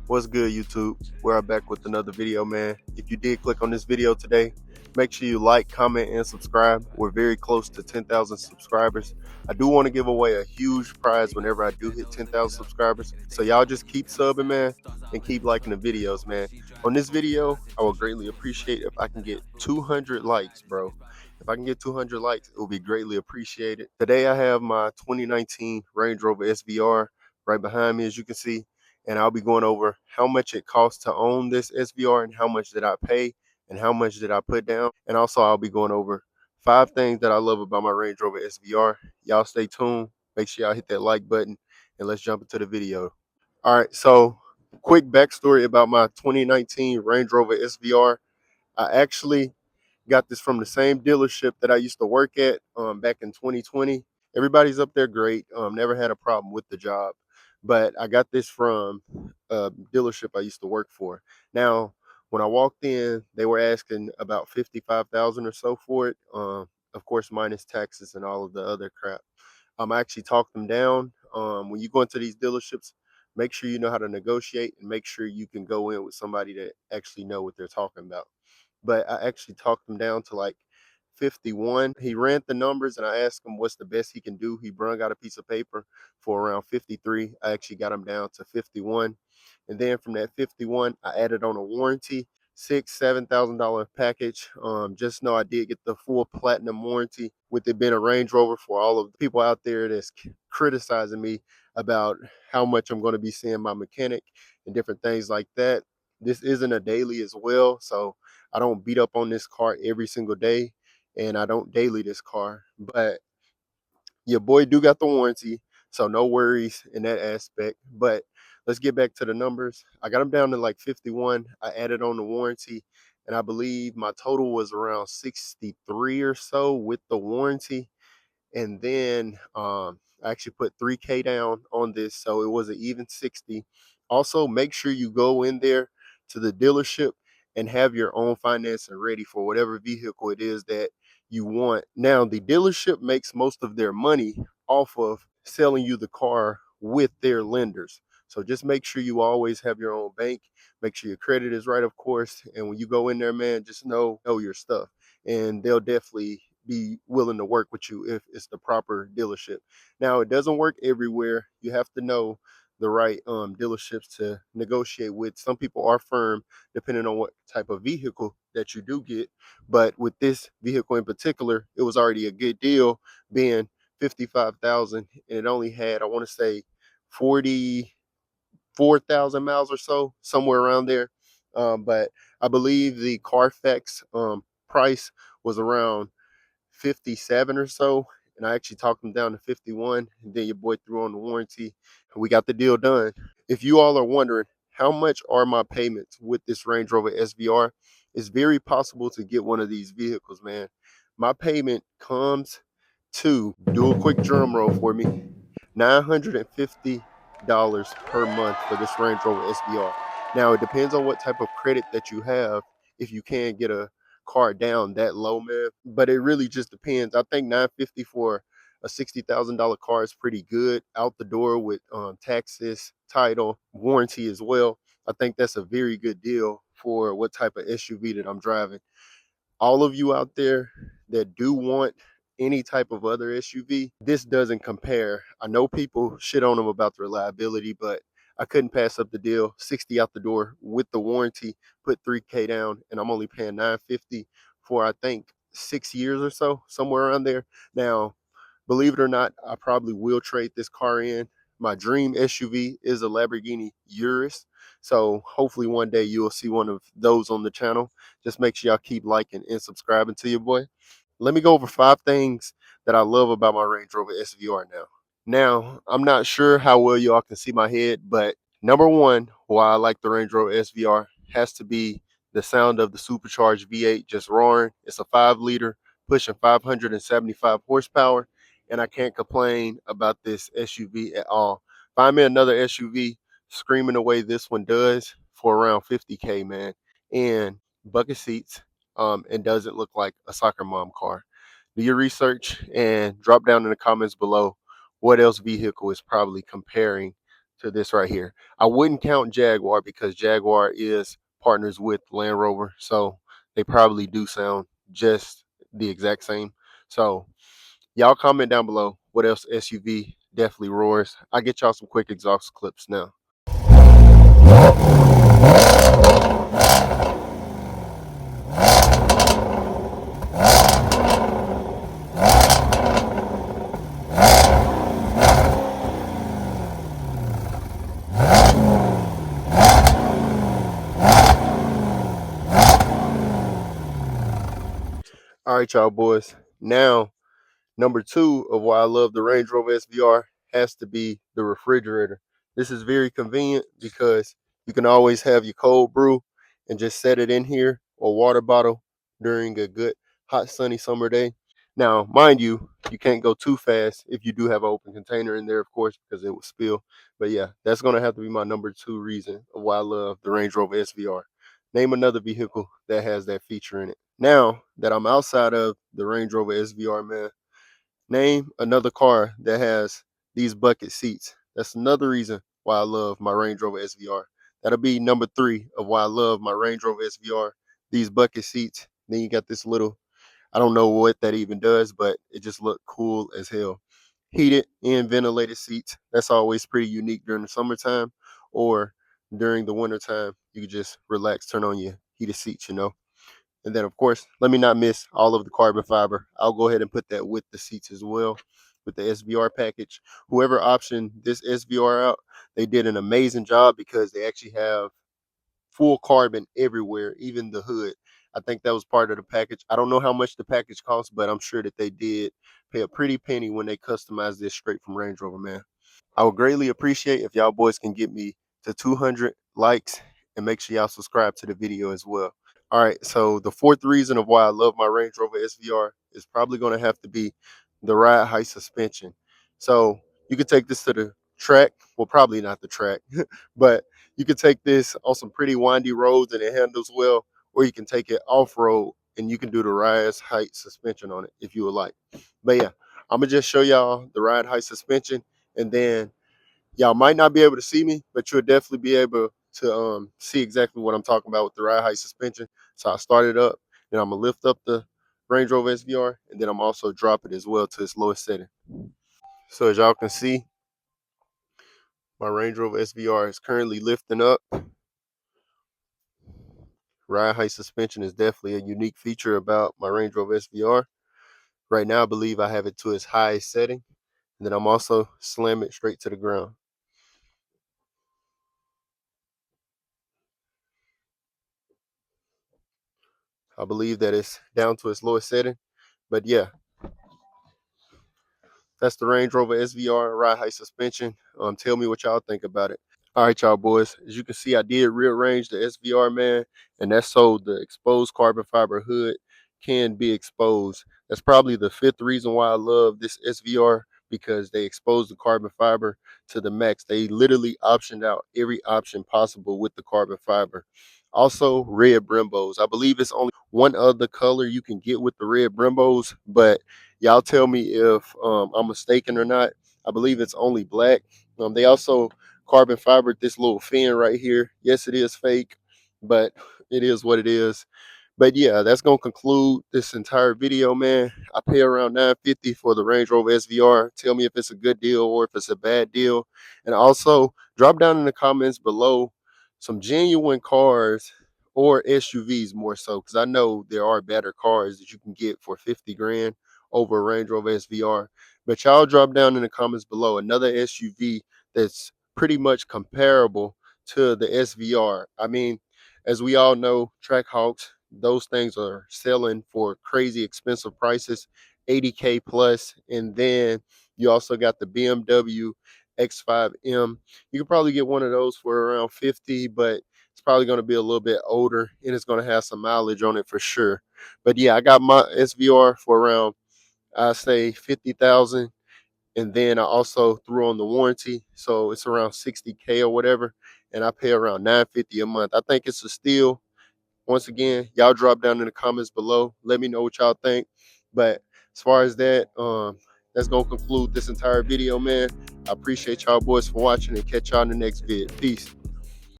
What's good, YouTube? We're back with another video, man. If you did click on this video today, make sure you like, comment, and subscribe. We're very close to 10,000 subscribers. I do want to give away a huge prize whenever I do hit 10,000 subscribers. So y'all just keep subbing, man, and keep liking the videos, man. On this video, I would greatly appreciate if I can get 200 likes, bro. If I can get 200 likes, it will be greatly appreciated. Today, I have my 2019 Range Rover SVR right behind me, as you can see, and I'll be going over how much it costs to own this SVR and how much did I pay and how much did I put down. And also I'll be going over 5 things that I love about my Range Rover SVR. Y'all stay tuned. Make sure y'all hit that like button and let's jump into the video. All right, so quick backstory about my 2019 Range Rover SVR. I actually got this from the same dealership that I used to work at back in 2020. Everybody's up there great. Never had a problem with the job, but I got this from a dealership I used to work for. Now, when I walked in, they were asking about 55,000 or so for it. Of course, minus taxes and all of the other crap. I actually talked them down. When you go into these dealerships, make sure you know how to negotiate and make sure you can go in with somebody that actually know what they're talking about. But I actually talked him down to like 51. He ran the numbers and I asked him what's the best he can do. He brung out a piece of paper for around 53. I actually got him down to 51. And then from that 51, I added on a warranty, $7,000 package. Just know I did get the full platinum warranty with it being a Range Rover. For all of the people out there that's criticizing me about how much I'm going to be seeing my mechanic and different things like that. This isn't a daily as well, so I don't beat up on this car every single day, and I don't daily this car, but your boy do got the warranty, so no worries in that aspect. But let's get back to the numbers. I got them down to like 51. I added on the warranty, and I believe my total was around 63 or so with the warranty. And then I actually put 3K down on this, so it was an even 60. Also, make sure you go in there to the dealership and have your own financing ready for whatever vehicle it is that you want. Now, the dealership makes most of their money off of selling you the car with their lenders. So just make sure you always have your own bank. Make sure your credit is right, of course. And when you go in there, man, just know your stuff, and they'll definitely be willing to work with you if it's the proper dealership. Now, it doesn't work everywhere. You have to know the right dealerships to negotiate with. Some people are firm depending on what type of vehicle that you do get, but with this vehicle in particular, it was already a good deal, being 55,000, and it only had, I want to say, 44,000 miles or so, somewhere around there. But I believe the Carfax price was around 57 or so, and I actually talked them down to 51, and then your boy threw on the warranty and we got the deal done. If you all are wondering how much are my payments with this Range Rover SVR, it's very possible to get one of these vehicles, man. My payment comes to, do a quick drum roll for me, $950 per month for this Range Rover SVR. Now, it depends on what type of credit that you have, if you can get a car down that low, man. But it really just depends. I think 950 for a $60,000 car is pretty good out the door with taxes, title, warranty as well. I think that's a very good deal for what type of SUV that I'm driving. All of you out there that do want any type of other SUV, this doesn't compare. I know people shit on them about the reliability, but I couldn't pass up the deal. 60 out the door with the warranty, put 3K down, and I'm only paying 950 for, I think, 6 years or so, somewhere around there. Now, believe it or not, I probably will trade this car in. My dream SUV is a Lamborghini Urus. So hopefully one day you'll see one of those on the channel. Just make sure y'all keep liking and subscribing to your boy. Let me go over 5 things that I love about my Range Rover SVR now. Now, I'm not sure how well y'all can see my head, but number one, why I like the Range Rover SVR has to be the sound of the supercharged V8 just roaring. It's a 5-liter, pushing 575 horsepower, and I can't complain about this SUV at all. Find me another SUV screaming the way this one does for around 50K, man, and bucket seats, and doesn't look like a soccer mom car. Do your research and drop down in the comments below what else vehicle is probably comparing to this right here. I wouldn't count Jaguar because Jaguar is partners with Land Rover, so they probably do sound just the exact same. So y'all comment down below what else SUV definitely roars. I'll get y'all some quick exhaust clips now. All right, y'all boys. Now, number two of why I love the Range Rover SVR has to be the refrigerator. This is very convenient because you can always have your cold brew and just set it in here or water bottle during a good hot sunny summer day. Now, mind you, you can't go too fast if you do have an open container in there, of course, because it will spill. But yeah, that's going to have to be my number two reason of why I love the Range Rover SVR. Name another vehicle that has that feature in it. Now that I'm outside of the Range Rover SVR, man, name another car that has these bucket seats. That's another reason why I love my Range Rover SVR. That'll be number three of why I love my Range Rover SVR. These bucket seats. Then you got this little, I don't know what that even does, but it just looked cool as hell. Heated and ventilated seats. That's always pretty unique during the summertime or during the wintertime. You can just relax, turn on your heated seats, you know. And then, of course, let me not miss all of the carbon fiber. I'll go ahead and put that with the seats as well, with the SVR package. Whoever optioned this SVR out, they did an amazing job because they actually have full carbon everywhere, even the hood. I think that was part of the package. I don't know how much the package cost, but I'm sure that they did pay a pretty penny when they customized this straight from Range Rover, man. I would greatly appreciate if y'all boys can get me to 200 likes and make sure y'all subscribe to the video as well. All right, so the fourth reason of why I love my Range Rover SVR is probably going to have to be the ride height suspension. So you could take this to the track. Well, probably not the track, but you could take this on some pretty windy roads and it handles well, or you can take it off road and you can do the ride height suspension on it if you would like. But yeah, I'm gonna just show y'all the ride height suspension, and then y'all might not be able to see me, but you'll definitely be able to see exactly what I'm talking about with the ride height suspension. So I start it up, and I'm gonna lift up the Range Rover SVR, and then I'm also drop it as well to its lowest setting. So as y'all can see, my Range Rover SVR is currently lifting up. Ride height suspension is definitely a unique feature about my Range Rover SVR. Right now, I believe I have it to its highest setting, and then I'm also slam it straight to the ground. I believe that it's down to its lowest setting, but yeah, that's the Range Rover SVR ride height suspension. Tell me what y'all think about it. All right, y'all boys. As you can see, I did rearrange the SVR, man, and that's so the exposed carbon fiber hood can be exposed. That's probably the fifth reason why I love this SVR, because they expose the carbon fiber to the max. They literally optioned out every option possible with the carbon fiber. Also, red Brembos. I believe it's only one other color you can get with the red Brembos, but y'all tell me if I'm mistaken or not. I believe it's only black. They also carbon fiber this little fin right here. Yes, it is fake, but it is what it is. But yeah, that's gonna conclude this entire video, man. I pay around $950 for the Range Rover SVR. Tell me if it's a good deal or if it's a bad deal. And also drop down in the comments below some genuine cars or SUVs more so, because I know there are better cars that you can get for 50 grand over a Range Rover SVR. But y'all drop down in the comments below another SUV that's pretty much comparable to the SVR. I mean, as we all know, Trackhawks, those things are selling for crazy expensive prices, 80K plus. And then you also got the BMW X5M. You can probably get one of those for around 50, but it's probably going to be a little bit older and it's going to have some mileage on it for sure. But yeah, I got my SVR for around, I say 50,000, and then I also threw on the warranty, so it's around 60K or whatever, and I pay around 950 a month. I think it's a steal. Once again, y'all drop down in the comments below. Let me know what y'all think. But as far as that, that's gonna conclude this entire video, man. I appreciate y'all boys for watching, and catch y'all in the next vid. Peace.